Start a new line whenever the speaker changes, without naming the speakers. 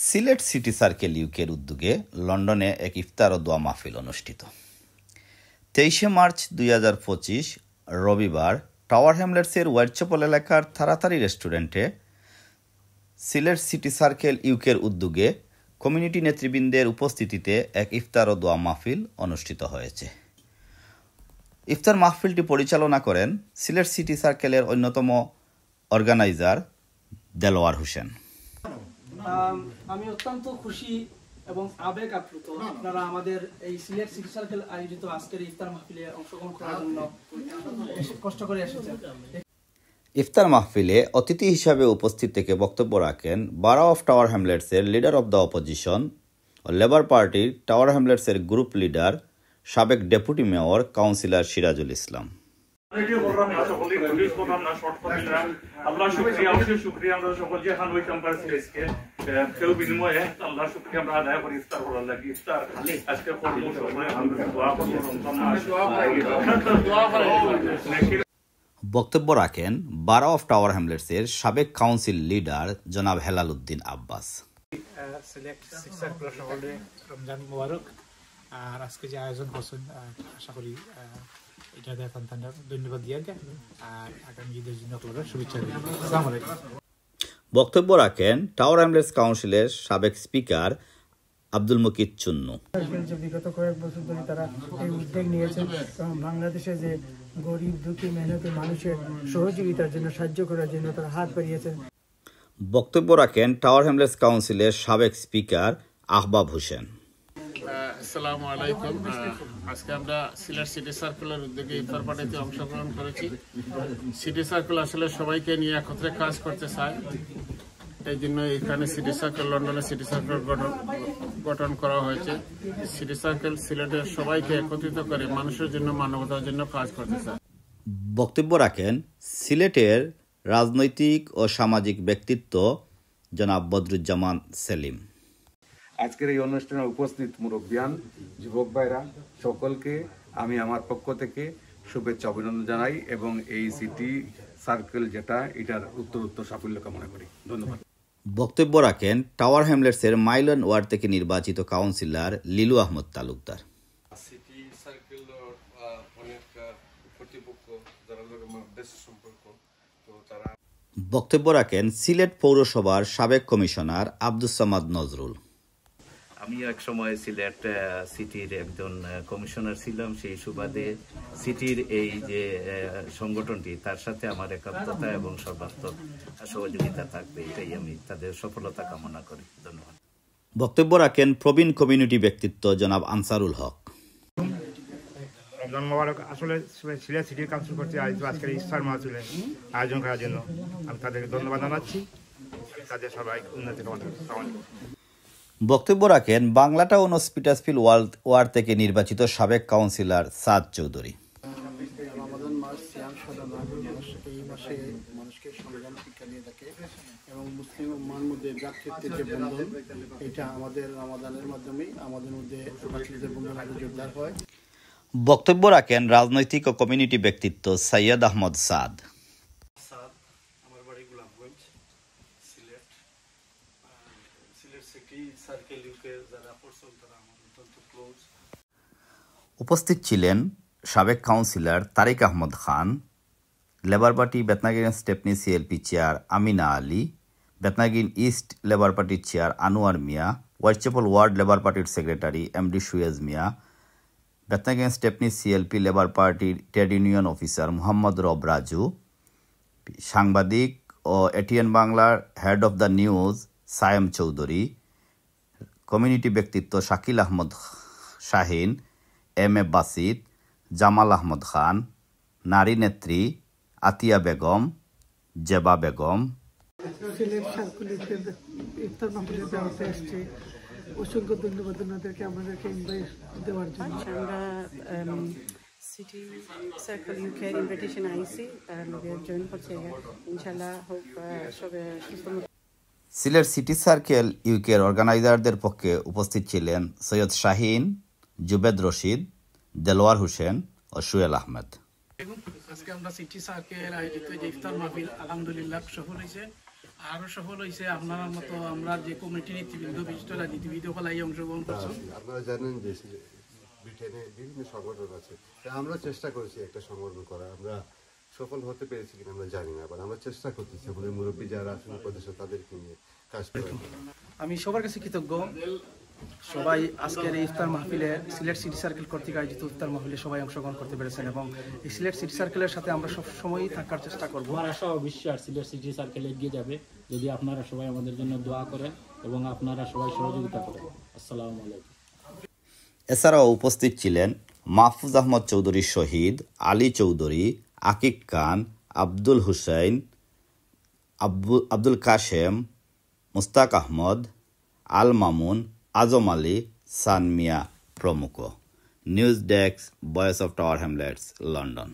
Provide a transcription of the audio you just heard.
Sylhet city circle ইউকের উদ্যোগে লন্ডনে এক ইফতার ও দোয়া মাহফিল অনুষ্ঠিত। 23 মার্চ 2025 রবিবার টাওয়ার হ্যামলেটসের হোয়াইটচ্যাপেল এলাকার তাড়াতাড়ি রেস্টুরেন্টে সিলেট সিটি সার্কেল ইউকের উদ্যোগে কমিউনিটি নেতৃবৃন্দের উপস্থিতিতে এক ইফতার ও দোয়া মাহফিল অনুষ্ঠিত হয়েছে। ইফতার মাহফিলটি পরিচালনা করেন সিলেট সিটি সার্কেলের অন্যতম অর্গানাইজার দেলোয়ার হোসেন।
আমি অত্যন্ত খুশি এবং আবেগ আপ্লুত আপনারা আমাদের এই সিলেট সিটি সার্কেল আয়োজিত আজকের ইফতার মাহফিলে অংশগ্রহণ করার জন্য কষ্ট করে এসেছেন।
ইফতার মাহফিলে অতিথি হিসাবে উপস্থিত থেকে বক্তব্য রাখেন বারো অফ টাওয়ার হ্যামলেটসের লিডার অব দ্য অপোজিশন ও লেবার পার্টির টাওয়ার হ্যামলেটসের গ্রুপ লিডার সাবেক deputy mayor councillor Sirajul Islam. বক্তব্য রাখেন বারো অফ টাওয়ার হ্যামলেটসের সাবেক কাউন্সিল লিডার জনাব হেলাল উদ্দিন আব্বাস।
রমজান মোবারক। আর আজকে যে আয়োজন করছেন আশা করি এটা দেখেন ধন্যবাদ দিয়ে আর আগামী ঈদের জন্য শুভেচ্ছা দিই। আসসালামু আলাইকুম।
বক্তব্য রাখেন টাওয়ার হ্যামলেটস কাউন্সিলের সাবেক স্পিকার আব্দুল মুকিত চুন্নু।
বিগত কয়েক বছর ধরে তারা এই উদ্যোগ নিয়েছেন এবং বাংলাদেশে যে গরিব দুঃখী মেহনতি মানুষের সহযোগিতার জন্য সাহায্য করার জন্য তারা হাত বাড়িয়েছেন।
বক্তব্য রাখেন টাওয়ার হ্যামলেটস কাউন্সিলের সাবেক স্পিকার আহবাব হোসেন।
আসসালামু আলাইকুম। আজকে আমরা সিলেট সিটি সার্কেলের উদ্যোগে ইফতার পার্টিতে অংশগ্রহণ করেছি। সিটি সার্কেল আসলে সবাইকে নিয়ে একত্রে কাজ করতে চায়, এই জন্য এখানে সিটি সার্কেল লন্ডনে সিটি সার্কেল গঠন করা হয়েছে। সিটি সার্কেল সিলেটের সবাইকে একত্রিত করে মানুষের জন্য মানবতার জন্য কাজ করতে চায়।
বক্তব্য রাখেন সিলেটের রাজনৈতিক ও সামাজিক ব্যক্তিত্ব জনাব বদরুজ্জামান সেলিম।
আজকের এই অনুষ্ঠানে উপস্থিত মুরব্বিয়ান যুবক ভাইরা সকলকে আমি আমার পক্ষ থেকে শুভেচ্ছা অভিনন্দন জানাই এবং এই সিটি সার্কেল যেটা এটার উত্তর সাফল্য কামনা করি। ধন্যবাদ।
বক্তব্য রাখেন টাওয়ার হ্যামলেটসের মাইলন ওয়ার্ড থেকে নির্বাচিত councillor Lilu Ahmed Talukdar.
City circle অনেক কর্তৃপক্ষ যারা দেশ সম্পর্ক তো তারা।
বক্তব্য রাখেন সিলেট পৌরসভার সাবেক কমিশনার আব্দুস সামাদ নজরুল।
আমি এক সময় সিলেট সিটির একজন কমিশনার ছিলাম, সেই সুবাদে সিটির এই যে সংগঠনটি তার সাথে আমার একাত্মতা এবং সর্বাত্মক সহযোগিতা থাকবে, এটাই আমি তাদের সফলতা কামনা করি। ধন্যবাদ।
বক্তব্য রাখেন প্রবীণ কমিউনিটি ব্যক্তিত্ব জনাব আনসারুল হক।
রমজান মোবারক। আসলে সিলেট সিটি কাউন্সিল করতে আজকের ইফতার মাহফিলের আয়োজন করার জন্য আমি তাদেরকে ধন্যবাদ জানাচ্ছি। তাদের সবাই উন্নতি কামনা করছি।
বক্তব্য রাখেন বাংলা টাউন ও স্পিটাসফিল ওয়ার্ড থেকে নির্বাচিত সাবেক কাউন্সিলর সাদ চৌধুরী।
রমাদান মাস সিয়াম সাধনা মানুষ এই মাসে মানুষকে সংগ্রাম শিক্ষা দিয়ে থাকে এবং মুসলিম উম্মার মধ্যে ভ্রাতৃত্বের যে বন্ধন, এটা আমাদের রমাদানের মাধ্যমেই আমাদের মধ্যে ভ্রাতৃত্বের বন্ধন আরো জোরদার হয়।
বক্তব্য রাখেন রাজনৈতিক ও কমিউনিটি ব্যক্তিত্ব সৈয়দ আহমদ সাদ।
আমার বাড়ি Golapganj, Sylhet. Sylhet city circle UK যারা পড়ছেন তারা আমার অত্যন্ত ক্লোজ।
উপস্থিত ছিলেন সাবেক councillor Tariq Ahmad Khan, Labour party Bethnal Green Stepney CLP chair Amina Ali, Bethnal Green east Labour পার্টির chair Anwar Miah, Whitechapel ward Labour পার্টির সেক্রেটারি এমডি সুয়েজ Miah, Bethnal Green Stepney CLP Labour পার্টির trade union officer Mohammad Rob Raju, সাংবাদিক ও এটিএন বাংলার head of the news Sayem Chowdhury, community ব্যক্তিত্ব শাকিল আহমদ শাহিন, এম এ বাসিত, জামাল আহমদ খান, নারী নেত্রী আতিয়া বেগম, জেবা বেগম।
সিলেট সার্কেল ইফতার মাহফিলে যাওয়াতে এসেছি, অসংখ্য ধন্যবাদ ওনাদেরকে আমাদেরকে ইনভাইট দেওয়ার জন্য।
আমরা সিটি সার্কেল ইউকে ইনভিটেশন আইসি, তার লোকে জয়েন করছে ইনশাল্লাহ হোক সবে সুস্থ।
সিলেট সিটি সার্কেল ইউকের অর্গানাইজারদের পক্ষে উপস্থিত ছিলেন সৈয়দ শাহিন, জুবেদ রশিদ, দেলোয়ার হোসেন ও সুয়েল আহমেদ।
আজকে আমরা সিটি সার্কেল আয়োজিত যে ইফতার মাহফিল আলহামদুলিল্লাহ সফল হয়েছে। আরো সফল হয়েছে আপনার মতো আমরা যে কমিটি নীতিবৃন্দ বিশিষ্ট রাজনীতিবিদ হলাই অংশগ্রহণ করছি।
আপনারা জানেন যে ব্রিটেনে বিভিন্ন সংগঠন আছে, আমরা চেষ্টা করেছি একটা সংগঠন করা, আমরা সফল হতে পেরেছি কিনা আমরা জানি না, আবার আমরা চেষ্টা করতেছি আমাদের মুরব্বী যারা আসলে উপদেষ্টা তাদেরকে নিয়ে কাজ করার।
আমি সবার কাছে কৃতজ্ঞ, সবাই আজকের এই ইফতার মাহফিলে সিলেট সিটি সার্কেল কর্তৃক আয়োজিত ইফতার মাহফিলে সবাই অংশগ্রহণ করতে পেরেছেন এবং এই সিলেট সিটি সার্কেলের সাথে আমরা সব সময়ই থাকার চেষ্টা করব।
আমার আশা অবশ্যই আর সিলেট সিটি সার্কেল এগিয়ে যাবে যদি আপনারা সবাই আমাদের জন্য দোয়া করেন এবং আপনারা সবাই সহযোগিতা করেন। আসসালামু আলাইকুম।
এছাড়াও উপস্থিত ছিলেন মাহফুজ আহমদ চৌধুরী শহীদ, আলী চৌধুরী, আকিক খান, আব্দুল হুসাইন, আব্দুল কাশেম, মুস্তাক আহমদ, আল মামুন, আজম আলী, সানমিয়া প্রমুখ। News desk, voice of tower Hamlets, London.